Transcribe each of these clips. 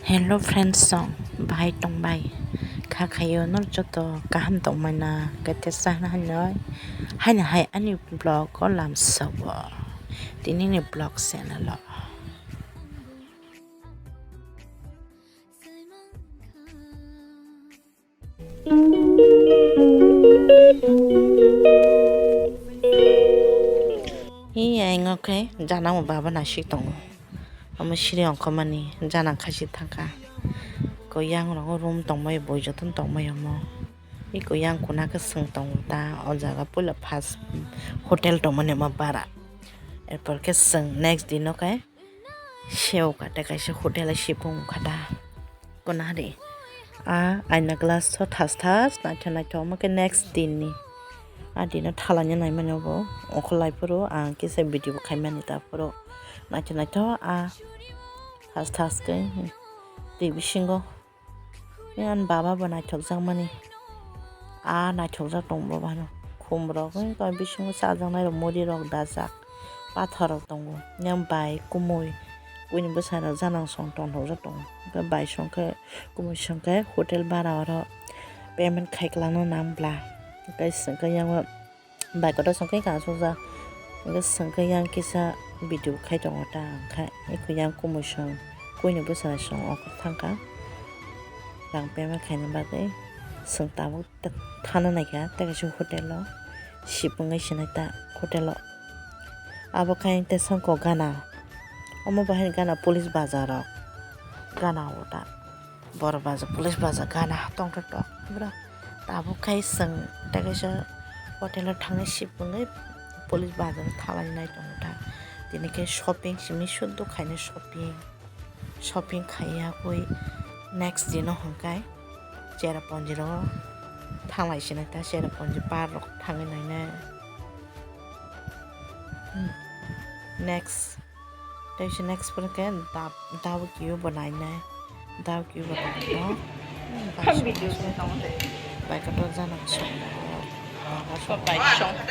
Hello friends song bài tông bài khá khayo nó cho to cả ham tông mày na cái tết sang nó nói hay là hay anh blog có làm sao vậy thì nên blog sẽ là lo ý anh ok ra nào mà bà nói shit tông mà shit ông có mani ra nào khai shit thang cả có yang nó room tông mày bồi cho thân tông mày mà ý có yang của nó cái sừng tông ta ở giờ cái bula pass hotel tông mày mà bara এরপর cái sừng next दिन cái সেও কাটে কাইসে হোটেলে শিপুং খাটা কোনা রে আইনা glass thus thus নাইথা নাইথা আমাকে next दिन ni দিনা থালানি নাই মানে বো অখলাই পরো কিসে ভিডিও খাইমানি তা পরো নাইথা নাইথা থাস থাস কে টিভি সিংগো yan baba banai thokjang mani nai thokjak tongbo bano khumrok ko bisingo sajang nai modi rok dajak pathor rok tongo yang bai kumui kuini bwsara janang song tong thokjak tongo ka bai songke kumui songke hotel bara ro payment khaiklangno nambla kai songke yang bai ko songke ka soja ga songke yang kisa video khai tongo ta khai ko yang kumui song kuini bwsara song ok thangka lang payment khaina bagai sung tabu thana naika takachu hotel lo shipungai sinaita hotel lo abo kain te sangko gana omo bahin gana police bazar gana ota bor bazar police bazar gana tong to bra abo kai sung takachu hotel lo thangai shipungai police bazar thalai nai tongta dinike shopping simi suddo khaina shopping khaiya koi next दिन हंकाय चेरापुंजी रो थांलायसिना ता चेरापुंजी पार रो थाङै नायनो next पर के दाव कियो बनायना दाव कियो बनायनो हम वीडियो बनाउँदै बाइकट जाना सं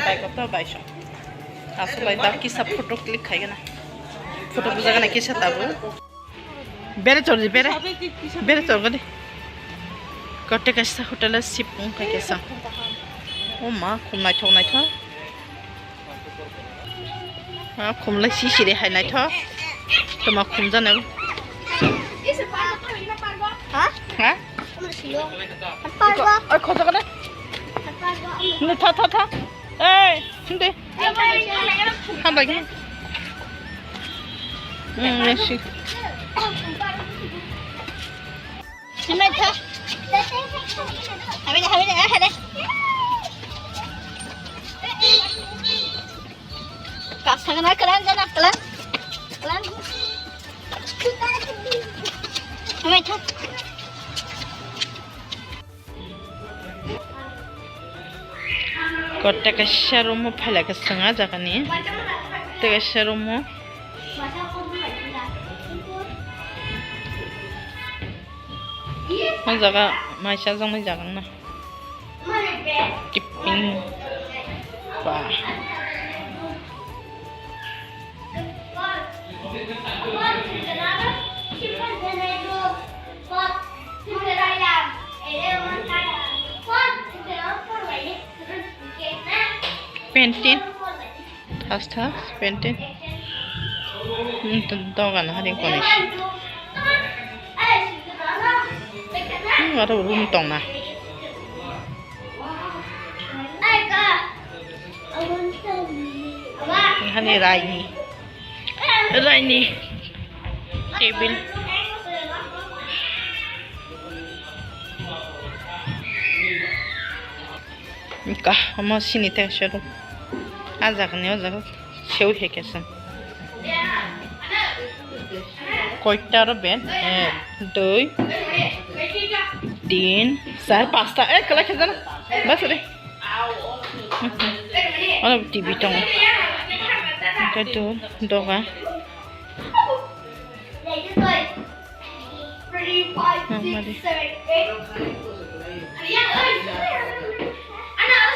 बाइकट बाइसं आसुलाई दाव किसा फोटो क्लिक खाइगना फोटो बुझागना किसा दाबो बेरे चोरी बेरे चोर गदे कटे कैसा होटल सिपुं का कैसा ओ मां खुम नाय थ खुम लै सिसिरे हाय नाय थ त मा खुम जानो हा पारबा ओ खज गदे न थ ए सुनदे हां बागे नेसी Hãy subscribe cho kênh Ghiền Mì Gõ để không bỏ lỡ Ang jaga mai sa jang mai jagang na tipping pa painting thas painting dogan haring konish ada room tong na hani raini table ka ama sini te shero azak sheu hekesan koitar ben 2 3 4 5 ta kala khazana bas re ana tv tong ka to doga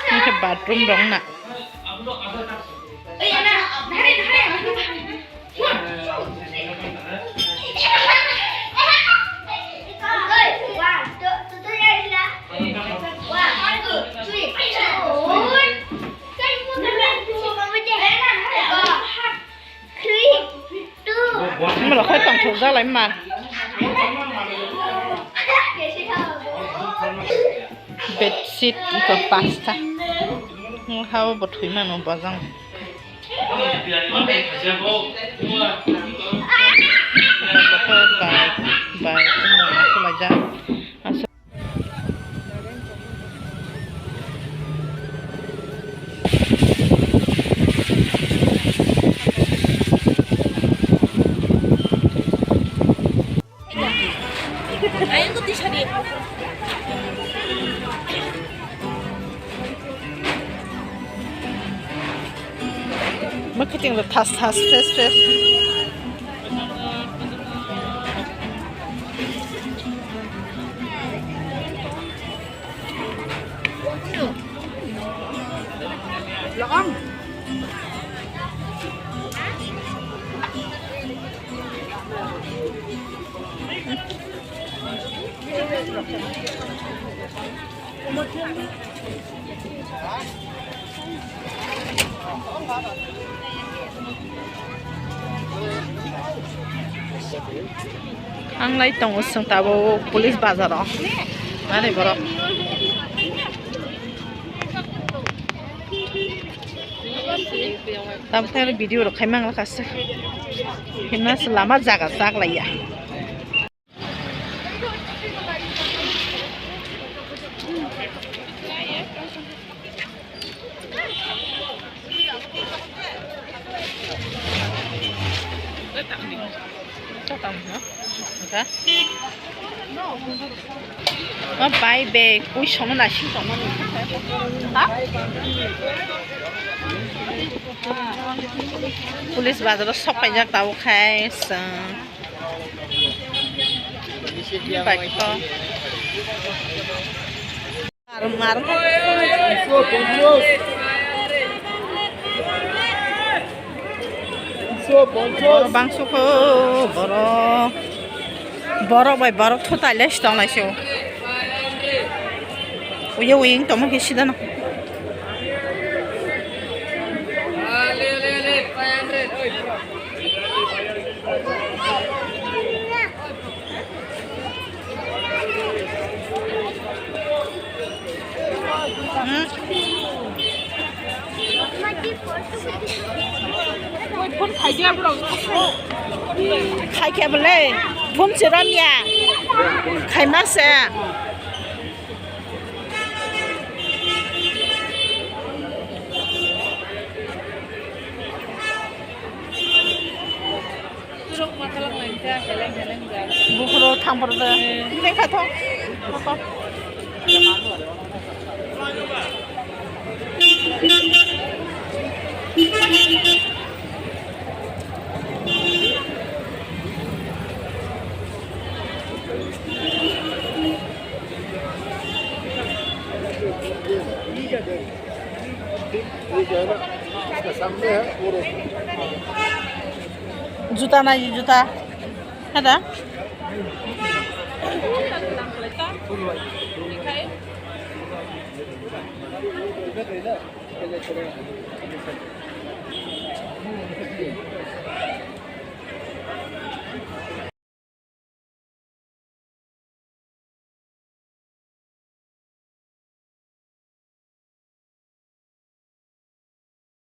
ini bathroom dong nak Salai man. Bedsheet ke pasta. How about we man bazang. Ayo ke tishari. Marketing the tas fresh. Long. Ang lai tong usang tabo police bajar oh. Mari boro. Tampai video ro khaimang la kas. Himna selama jaga sak lai ya. Okay. Bye bye. Cúi sống là xin tổng anh. Hả? Police bazar sop phải giác tao khai sang. Vậy co. Mar. Bangsu ko boro by boro total lesh down like you. We are waiting to make it done. Khai kẹp lên, phun chỉ ra nhà, khai mát xe. Bukro thang bor da, ini kata, apa? Juta na juta, ada?